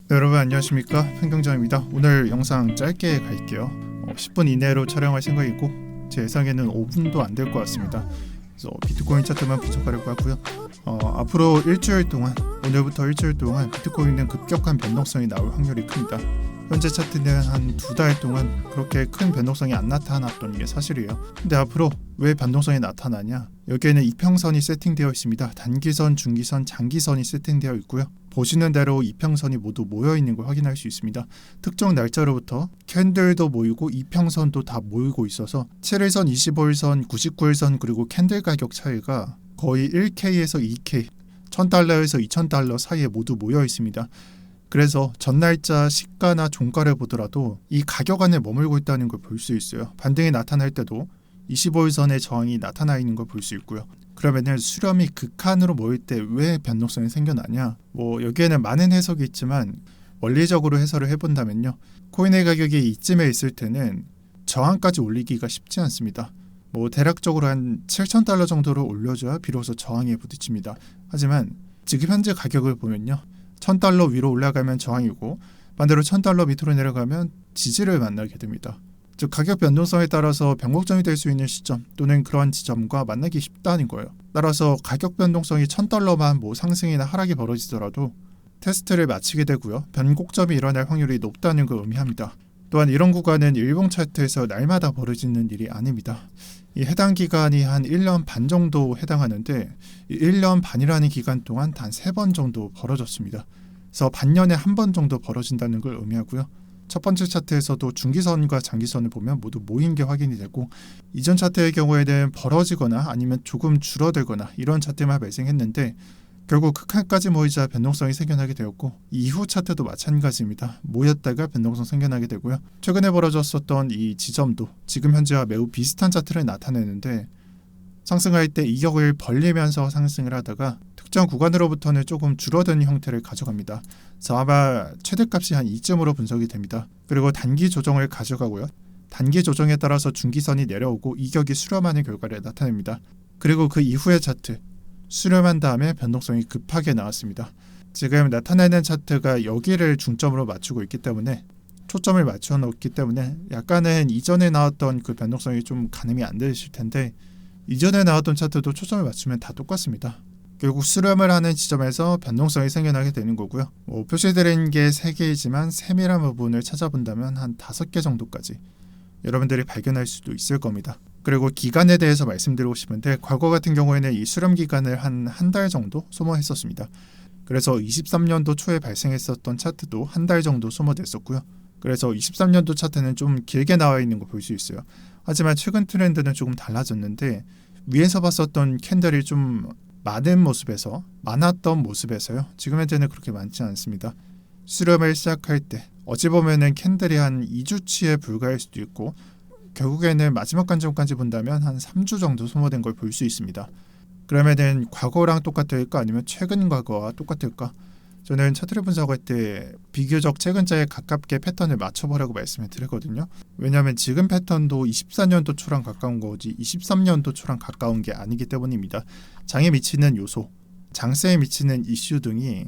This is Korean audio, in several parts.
네, 여러분 안녕하십니까, 현경장입니다. 오늘 영상 짧게 갈게요. 10분 이내로 촬영할 생각이고 제 예상에는 5분도 안 될 것 같습니다. 그래서 비트코인 차트만 분석하려고 하고요. 앞으로 일주일 동안, 오늘부터 일주일 동안 비트코인은 급격한 변동성이 나올 확률이 큽니다. 현재 차트는 한 2달 동안 그렇게 큰 변동성이 안 나타났던 게 사실이에요. 근데 앞으로 왜 변동성이 나타나냐? 여기에는 이평선이 세팅되어 있습니다. 단기선, 중기선, 장기선이 세팅되어 있고요. 보시는 대로 이평선이 모두 모여 있는 걸 확인할 수 있습니다. 특정 날짜로부터 캔들도 모이고 이평선도 다 모이고 있어서 7일선, 25일선, 99일선 그리고 캔들 가격 차이가 거의 1K에서 2K, 1000달러에서 2000달러 사이에 모두 모여 있습니다. 그래서 전날짜 시가나 종가를 보더라도 이 가격 안에 머물고 있다는 걸 볼 수 있어요. 반등이 나타날 때도 25일선의 저항이 나타나 있는 걸 볼 수 있고요. 그러면은 수렴이 극한으로 모일 때 왜 변동성이 생겨나냐? 여기에는 많은 해석이 있지만 원리적으로 해설을 해본다면요, 코인의 가격이 이쯤에 있을 때는 저항까지 올리기가 쉽지 않습니다. 대략적으로 한 7,000달러 정도를 올려줘야 비로소 저항에 부딪힙니다. 하지만 지금 현재 가격을 보면요, 1,000달러 위로 올라가면 저항이고 반대로 1,000달러 밑으로 내려가면 지지를 만나게 됩니다. 즉 가격 변동성에 따라서 변곡점이 될 수 있는 시점 또는 그러한 지점과 만나기 쉽다는 거예요. 따라서 가격 변동성이 1,000달러만 상승이나 하락이 벌어지더라도 테스트를 마치게 되고요, 변곡점이 일어날 확률이 높다는 걸 의미합니다. 또한 이런 구간은 일봉 차트에서 날마다 벌어지는 일이 아닙니다. 이 해당 기간이 한 1년 반 정도 해당하는데, 이 1년 반이라는 기간 동안 단 3번 정도 벌어졌습니다. 그래서 반년에 한 번 정도 벌어진다는 걸 의미하고요. 첫 번째 차트에서도 중기선과 장기선을 보면 모두 모인 게 확인이 되고, 이전 차트의 경우에는 벌어지거나 아니면 조금 줄어들거나 이런 차트만 발생했는데 결국 극한까지 모이자 변동성이 생겨나게 되었고, 이후 차트도 마찬가지입니다. 모였다가 변동성 생겨나게 되고요. 최근에 벌어졌었던 이 지점도 지금 현재와 매우 비슷한 차트를 나타내는데, 상승할 때 이격을 벌리면서 상승을 하다가 특정 구간으로부터는 조금 줄어드는 형태를 가져갑니다. 그래서 아마 최대값이 한 이쯤으로 분석이 됩니다. 그리고 단기 조정을 가져가고요. 단기 조정에 따라서 중기선이 내려오고 이격이 수렴하는 결과를 나타냅니다. 그리고 그 이후의 차트, 수렴한 다음에 변동성이 급하게 나왔습니다. 지금 나타내는 차트가 여기를 중점으로 맞추고 있기 때문에, 초점을 맞춰 놓기 때문에 약간은 이전에 나왔던 그 변동성이 좀 가늠이 안 되실 텐데, 이전에 나왔던 차트도 초점을 맞추면 다 똑같습니다. 결국 수렴을 하는 지점에서 변동성이 생겨나게 되는 거고요. 표시드린 게 3개이지만 세밀한 부분을 찾아본다면 한 5개 정도까지 여러분들이 발견할 수도 있을 겁니다. 그리고 기간에 대해서 말씀드리고 싶은데, 과거 같은 경우에는 이 수렴 기간을 한 달 정도 소모했었습니다. 그래서 23년도 초에 발생했었던 차트도 한 달 정도 소모됐었고요. 그래서 23년도 차트는 좀 길게 나와 있는 거 볼 수 있어요. 하지만 최근 트렌드는 조금 달라졌는데, 위에서 봤었던 캔들이 좀 많았던 모습에서요, 지금 현재는 그렇게 많지 않습니다. 수렴을 시작할 때 어찌 보면은 캔들이 한 2주치에 불과할 수도 있고, 결국에는 마지막 관점까지 본다면 한 3주 정도 소모된 걸 볼 수 있습니다. 그러면은 과거랑 똑같을까 아니면 최근 과거와 똑같을까? 저는 차트를 분석할 때 비교적 최근자에 가깝게 패턴을 맞춰보라고 말씀을 드리거든요. 왜냐하면 지금 패턴도 24년도 초랑 가까운 거지 23년도 초랑 가까운 게 아니기 때문입니다. 장에 미치는 요소, 장세에 미치는 이슈 등이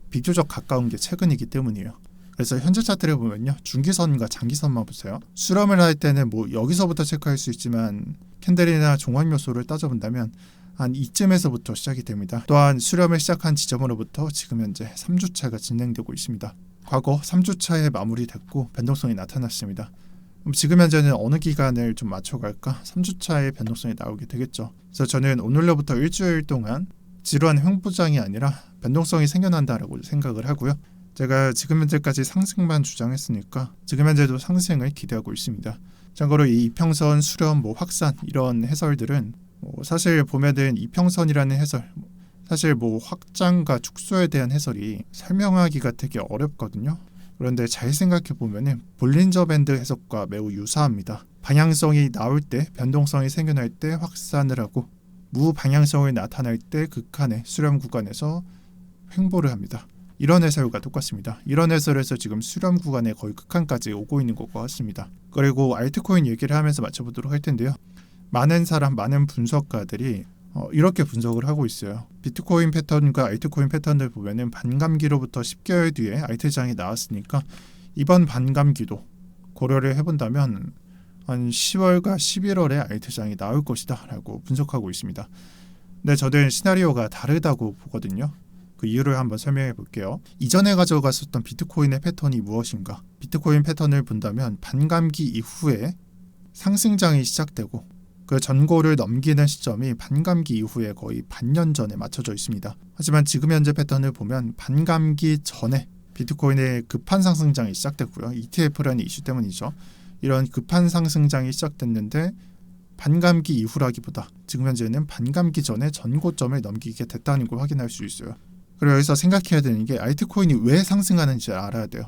비교적 가까운 게 최근이기 때문이에요. 그래서 현재 차트를 보면요, 중기선과 장기선만 보세요. 수렴을 할 때는 여기서부터 체크할 수 있지만 캔들이나 종합 요소를 따져본다면 한 이쯤에서부터 시작이 됩니다. 또한 수렴을 시작한 지점으로부터 지금 현재 3주차가 진행되고 있습니다. 과거 3주차에 마무리됐고 변동성이 나타났습니다. 그럼 지금 현재는 어느 기간을 좀 맞춰갈까? 3주차의 변동성이 나오게 되겠죠. 그래서 저는 오늘로부터 일주일 동안 지루한 횡보장이 아니라 변동성이 생겨난다라고 생각을 하고요. 제가 지금 현재까지 상승만 주장했으니까 지금 현재도 상승을 기대하고 있습니다. 참고로 이 이평선, 수렴, 확산 이런 해설들은 사실 보면은 이평선이라는 해설, 사실 확장과 축소에 대한 해설이 설명하기가 되게 어렵거든요. 그런데 잘 생각해 보면은 볼린저 밴드 해석과 매우 유사합니다. 방향성이 나올 때, 변동성이 생겨날 때 확산을 하고, 무방향성이 나타날 때 극한의 수렴 구간에서 횡보를 합니다. 이런 해설과 똑같습니다. 이런 해설에서 지금 수렴 구간에 거의 극한까지 오고 있는 것과 같습니다. 그리고 알트코인 얘기를 하면서 맞춰보도록 할 텐데요. 많은 분석가들이 이렇게 분석을 하고 있어요. 비트코인 패턴과 알트코인 패턴을 보면은 반감기로부터 10개월 뒤에 알트장이 나왔으니까 이번 반감기도 고려를 해본다면 한 10월과 11월에 알트장이 나올 것이다 라고 분석하고 있습니다. 근데 저는 시나리오가 다르다고 보거든요. 그 이유를 한번 설명해 볼게요. 이전에 가져갔었던 비트코인의 패턴이 무엇인가? 비트코인 패턴을 본다면 반감기 이후에 상승장이 시작되고 그 전고를 넘기는 시점이 반감기 이후에 거의 반년 전에 맞춰져 있습니다. 하지만 지금 현재 패턴을 보면 반감기 전에 비트코인의 급한 상승장이 시작됐고요. ETF라는 이슈 때문이죠. 이런 급한 상승장이 시작됐는데 반감기 이후라기보다 지금 현재는 반감기 전에 전고점을 넘기게 됐다는 걸 확인할 수 있어요. 그리고 여기서 생각해야 되는 게 알트코인이 왜 상승하는지 알아야 돼요.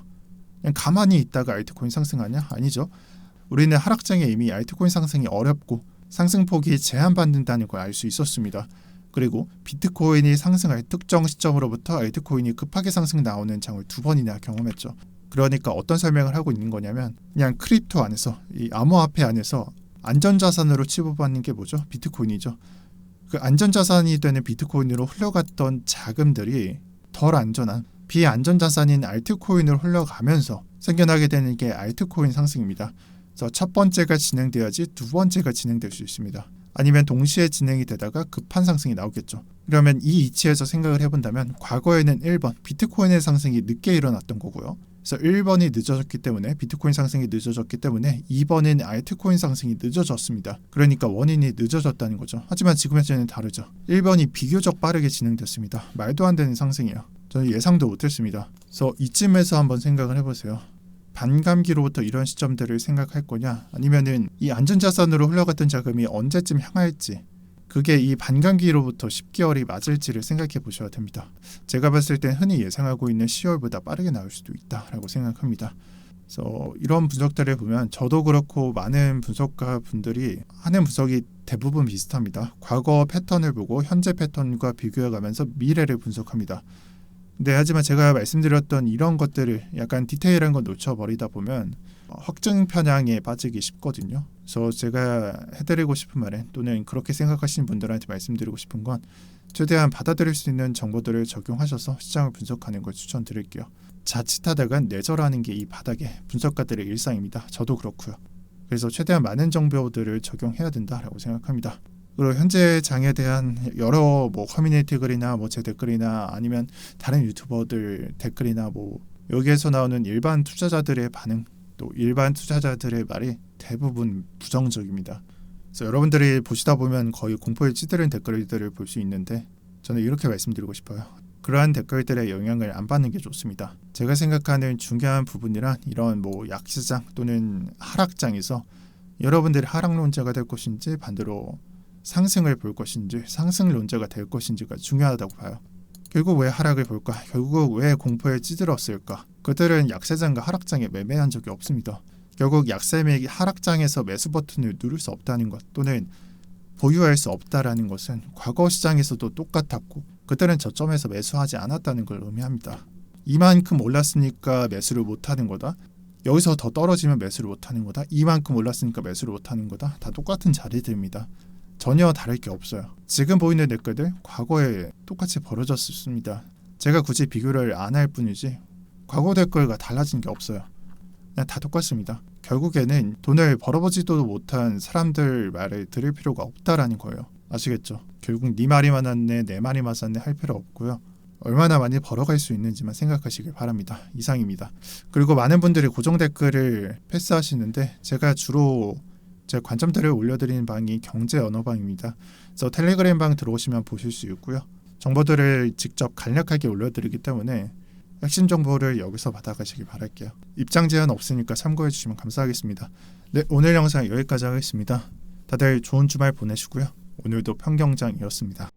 그냥 가만히 있다가 알트코인 상승하냐? 아니죠. 우리는 하락장에 이미 알트코인 상승이 어렵고 상승폭이 제한받는다는 걸 알 수 있었습니다. 그리고 비트코인이 상승할 특정 시점으로부터 알트코인이 급하게 상승 나오는 장을 2번이나 경험했죠. 그러니까 어떤 설명을 하고 있는 거냐면 그냥 크립토 안에서 이 암호화폐 안에서 안전자산으로 취급받는 게 뭐죠? 비트코인이죠. 그 안전자산이 되는 비트코인으로 흘러갔던 자금들이 덜 안전한 비안전자산인 알트코인으로 흘러가면서 생겨나게 되는 게 알트코인 상승입니다. 그래서 첫 번째가 진행돼야지 두 번째가 진행될 수 있습니다. 아니면 동시에 진행이 되다가 급한 상승이 나오겠죠. 그러면 이 이치에서 생각을 해본다면 과거에는 1번 비트코인의 상승이 늦게 일어났던 거고요. 그래서 1번이 늦어졌기 때문에 비트코인 상승이 늦어졌기 때문에 2번은 알트코인 상승이 늦어졌습니다. 그러니까 원인이 늦어졌다는 거죠. 하지만 지금 현재는 다르죠. 1번이 비교적 빠르게 진행됐습니다. 말도 안 되는 상승이에요. 저는 예상도 못했습니다. 그래서 이쯤에서 한번 생각을 해보세요. 반감기로부터 이런 시점들을 생각할 거냐 아니면은 이 안전자산으로 흘러갔던 자금이 언제쯤 향할지 그게 이 반감기로부터 10개월이 맞을지를 생각해 보셔야 됩니다. 제가 봤을 땐 흔히 예상하고 있는 10월보다 빠르게 나올 수도 있다라고 생각합니다. 그래서 이런 분석들을 보면 저도 그렇고 많은 분석가 분들이 하는 분석이 대부분 비슷합니다. 과거 패턴을 보고 현재 패턴과 비교해가면서 미래를 분석합니다. 네, 하지만 제가 말씀드렸던 이런 것들을 약간 디테일한 거 놓쳐버리다 보면 확증 편향에 빠지기 쉽거든요. 그래서 제가 해드리고 싶은 말은 또는 그렇게 생각하시는 분들한테 말씀드리고 싶은 건 최대한 받아들일 수 있는 정보들을 적용하셔서 시장을 분석하는 걸 추천드릴게요. 자칫하다가 내절하는 게 이 바닥의 분석가들의 일상입니다. 저도 그렇고요. 그래서 최대한 많은 정보들을 적용해야 된다라고 생각합니다. 그리고 현재 장에 대한 여러 커뮤니티 글이나 제 댓글이나 아니면 다른 유튜버들 댓글이나 여기에서 나오는 일반 투자자들의 반응 또 일반 투자자들의 말이 대부분 부정적입니다. 그래서 여러분들이 보시다 보면 거의 공포에 찌드는 댓글들을 볼 수 있는데 저는 이렇게 말씀드리고 싶어요. 그러한 댓글들의 영향을 안 받는 게 좋습니다. 제가 생각하는 중요한 부분이란 이런 약시장 또는 하락장에서 여러분들이 하락론자가 될 것인지 반대로 상승을 볼 것인지 상승론자가 될 것인지가 중요하다고 봐요. 결국 왜 하락을 볼까? 결국 왜 공포에 찌들었을까? 그들은 약세장과 하락장에 매매한 적이 없습니다. 결국 약세맥이 하락장에서 매수 버튼을 누를 수 없다는 것 또는 보유할 수 없다라는 것은 과거 시장에서도 똑같았고 그들은 저점에서 매수하지 않았다는 걸 의미합니다. 이만큼 올랐으니까 매수를 못하는 거다. 여기서 더 떨어지면 매수를 못하는 거다. 이만큼 올랐으니까 매수를 못하는 거다. 다 똑같은 자리들입니다. 전혀 다를 게 없어요. 지금 보이는 댓글들 과거에 똑같이 벌어졌습니다. 제가 굳이 비교를 안 할 뿐이지 과거 댓글과 달라진 게 없어요. 그냥 다 똑같습니다. 결국에는 돈을 벌어보지도 못한 사람들 말을 들을 필요가 없다라는 거예요. 아시겠죠? 결국 네 말이 많았네 내 말이 맞았네 할 필요 없고요. 얼마나 많이 벌어갈 수 있는지만 생각하시길 바랍니다. 이상입니다. 그리고 많은 분들이 고정 댓글을 패스하시는데 제가 주로 제 관점들을 올려드리는 방이 경제 언어방입니다. 그래서 텔레그램 방 들어오시면 보실 수 있고요. 정보들을 직접 간략하게 올려드리기 때문에 핵심 정보를 여기서 받아가시길 바랄게요. 입장 제한 없으니까 참고해 주시면 감사하겠습니다. 네, 오늘 영상 여기까지 하겠습니다. 다들 좋은 주말 보내시고요. 오늘도 평경장이었습니다.